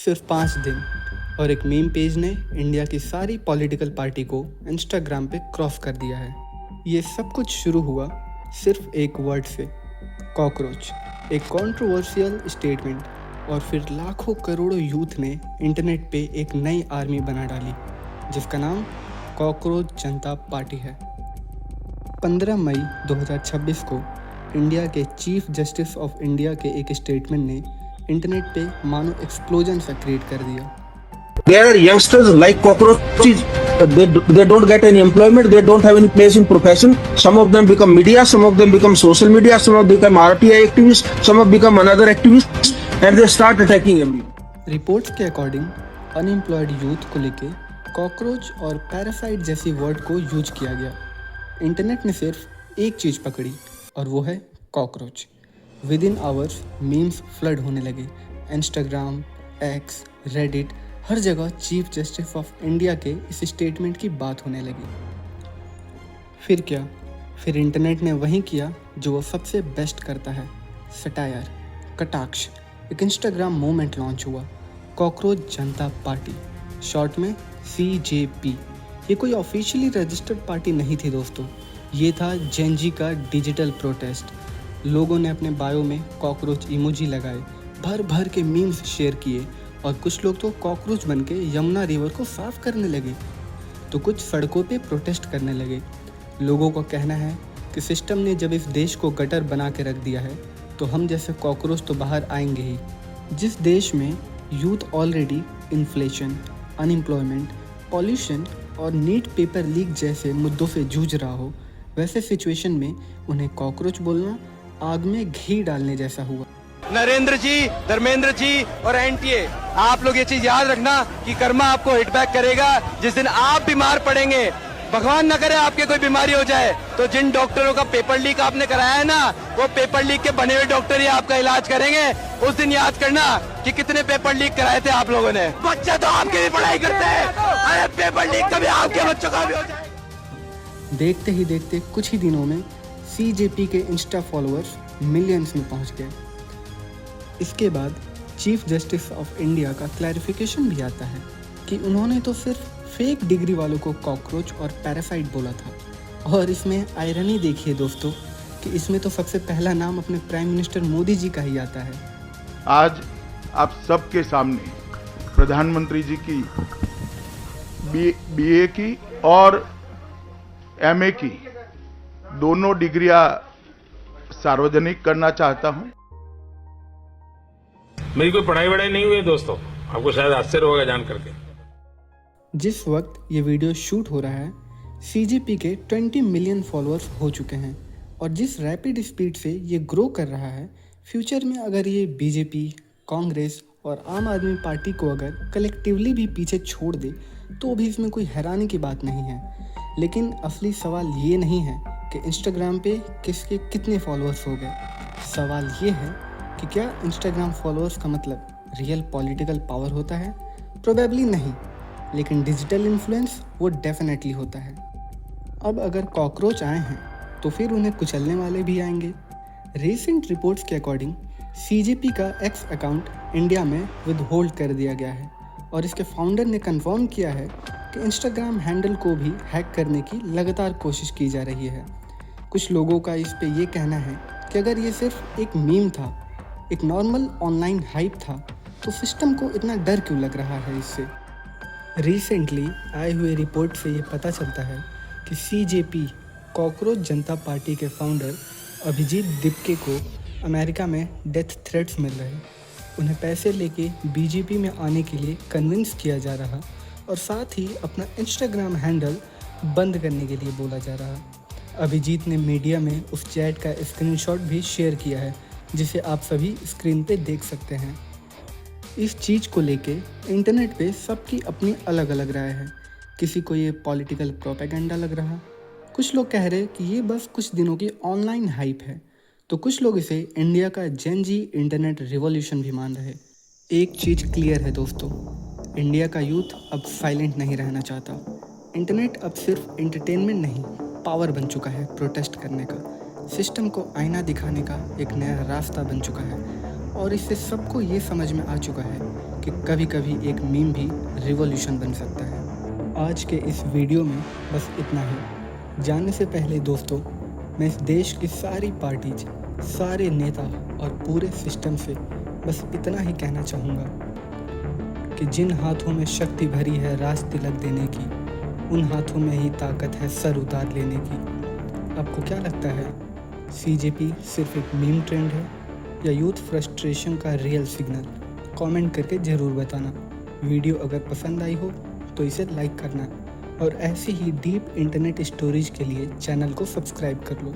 सिर्फ 5 दिन और एक मीम पेज ने इंडिया की सारी पॉलिटिकल पार्टी को इंस्टाग्राम पे क्रॉस कर दिया है। ये सब कुछ शुरू हुआ सिर्फ एक वर्ड से, कॉकरोच। एक कंट्रोवर्शियल स्टेटमेंट और फिर लाखों करोड़ों यूथ ने इंटरनेट पे एक नई आर्मी बना डाली जिसका नाम कॉकरोच जनता पार्टी है। 15 मई 2026 को इंडिया के चीफ जस्टिस ऑफ इंडिया के एक स्टेटमेंट ने इंटरनेट पे मानो एक्सप्लोजन सा क्रिएट कर दिया। There are youngsters like cockroaches. They don't get any employment. They don't have any place in profession. Some of them become media. Some of them become social media. Some of them become RTI activists. Some of them become another activists, and they start attacking everyone. Reports के according unemployed youth को लेके cockroach और parasite जैसी word को use किया गया। Internet ने सिर्फ एक चीज़ पकड़ी और वो है cockroach. With in hours memes flood होने लगे। इंस्टाग्राम, एक्स, रेडिट, हर जगह चीफ जस्टिस ऑफ इंडिया के इस स्टेटमेंट की बात होने लगी। फिर क्या? फिर इंटरनेट ने वही किया जो वो सबसे बेस्ट करता है, सटायर, कटाक्ष। एक इंस्टाग्राम मूवमेंट लॉन्च हुआ, कॉकरोच जनता पार्टी, शॉर्ट में CJP। ये कोई ऑफिशियली रजिस्टर्ड पार्टी नहीं थी दोस्तों, ये था जेनजी का डिजिटल प्रोटेस्ट। लोगों ने अपने बायो में कॉकरोच इमोजी लगाए, भर भर के मीम्स शेयर किए और कुछ लोग तो कॉकरोच बन के यमुना रिवर को साफ करने लगे, तो कुछ सड़कों पे प्रोटेस्ट करने लगे। लोगों का कहना है कि सिस्टम ने जब इस देश को गटर बना के रख दिया है तो हम जैसे कॉकरोच तो बाहर आएंगे ही। जिस देश में youth already inflation, unemployment, pollution और नीट पेपर लीक जैसे मुद्दों से जूझ रहा हो, वैसे सिचुएशन में उन्हें कॉकरोच बोलना आग में घी डालने जैसा हुआ। नरेंद्र जी, धर्मेंद्र जी और NTA, आप लोग ये चीज याद रखना कि कर्मा आपको हिट बैक करेगा जिस दिन आप बीमार पड़ेंगे। भगवान न करे आपके कोई बीमारी हो जाए तो जिन डॉक्टरों का पेपर लीक आपने कराया है ना, वो पेपर लीक के बने हुए डॉक्टर ही आपका इलाज करेंगे। उस दिन याद करना कि कितने पेपर लीक कराए थे आप लोगों ने। बच्चे तो आपकी भी पढ़ाई करते हैं, अरे पेपर लीक कभी आपके बच्चों का भी हो जाए। देखते ही देखते कुछ ही दिनों में CJP के इंस्टा फॉलोअर्स मिलियंस में पहुंच गए। इसके बाद चीफ जस्टिस ऑफ इंडिया का क्लैरिफिकेशन भी आता है कि उन्होंने तो सिर्फ फेक डिग्री वालों को कॉकरोच और पैरासाइट बोला था। और इसमें आयरनी देखिए दोस्तों कि इसमें तो सबसे पहला नाम अपने प्राइम मिनिस्टर मोदी जी का ही आता है। आज आप सबके सामने प्रधानमंत्री जी की BA की और MA की दोनों डिग्रियां सार्वजनिक करना चाहता हूं। मेरी कोई पढ़ाई वढ़ाई नहीं हुई है दोस्तों, आपको शायद आश्चर्य होगा जान करके। जिस वक्त ये वीडियो शूट हो रहा है, CJP के 20 मिलियन फॉलोअर्स हो चुके हैं और जिस रैपिड स्पीड से ये ग्रो कर रहा है, फ्यूचर में अगर ये BJP, कांग्रेस और आम आदमी पार्टी को अगर कलेक्टिवली भी पीछे छोड़ दे तो भी इसमें कोई हैरानी की बात नहीं है। लेकिन असली सवाल ये नहीं है कि इंस्टाग्राम पे किसके कितने फॉलोअर्स हो गए। सवाल ये है कि क्या इंस्टाग्राम फॉलोअर्स का मतलब रियल पॉलिटिकल पावर होता है? प्रोबेबली नहीं, लेकिन डिजिटल इन्फ्लुएंस वो डेफिनेटली होता है। अब अगर कॉकरोच आए हैं तो फिर उन्हें कुचलने वाले भी आएंगे। रीसेंट रिपोर्ट्स के अकॉर्डिंग CJP का X अकाउंट इंडिया में विद होल्ड कर दिया गया है और इसके फाउंडर ने कंफर्म किया है कि इंस्टाग्राम हैंडल को भी हैक करने की लगातार कोशिश की जा रही है। कुछ लोगों का इस पे ये कहना है कि अगर ये सिर्फ एक मीम था, एक नॉर्मल ऑनलाइन हाइप था, तो सिस्टम को इतना डर क्यों लग रहा है इससे। रिसेंटली आए हुए रिपोर्ट से ये पता चलता है कि CJP, कॉकरोच जनता पार्टी के फाउंडर अभिजीत दिपके को अमेरिका में डेथ थ्रेट्स मिल रहे। उन्हें पैसे लेके BJP में आने के लिए कन्विंस किया जा रहा और साथ ही अपना इंस्टाग्राम हैंडल बंद करने के लिए बोला जा रहा। अभिजीत ने मीडिया में उस चैट का स्क्रीनशॉट भी शेयर किया है जिसे आप सभी स्क्रीन पे देख सकते हैं। इस चीज़ को लेके इंटरनेट पे सबकी अपनी अलग अलग राय है। किसी को ये पॉलिटिकल प्रोपेगेंडा लग रहा, कुछ लोग कह रहे कि ये बस कुछ दिनों की ऑनलाइन हाइप है, तो कुछ लोग इसे इंडिया का जेनजी इंटरनेट रिवॉल्यूशन भी मान रहे। एक चीज़ क्लियर है दोस्तों, इंडिया का यूथ अब साइलेंट नहीं रहना चाहता। इंटरनेट अब सिर्फ एंटरटेनमेंट नहीं, पावर बन चुका है प्रोटेस्ट करने का। सिस्टम को आईना दिखाने का एक नया रास्ता बन चुका है और इससे सबको ये समझ में आ चुका है कि कभी कभी एक मीम भी रिवॉल्यूशन बन सकता है। आज के इस वीडियो में बस इतना ही। जानने से पहले दोस्तों, मैं इस देश की सारी पार्टीज, सारे नेता और पूरे सिस्टम से बस इतना ही कहना चाहूँगा कि जिन हाथों में शक्ति भरी है राज तिलक देने की, उन हाथों में ही ताकत है सर उतार लेने की। आपको क्या लगता है, CJP सिर्फ एक मीम ट्रेंड है या यूथ फ्रस्ट्रेशन का रियल सिग्नल? कमेंट करके ज़रूर बताना। वीडियो अगर पसंद आई हो तो इसे लाइक करना और ऐसी ही डीप इंटरनेट स्टोरीज के लिए चैनल को सब्सक्राइब कर लो।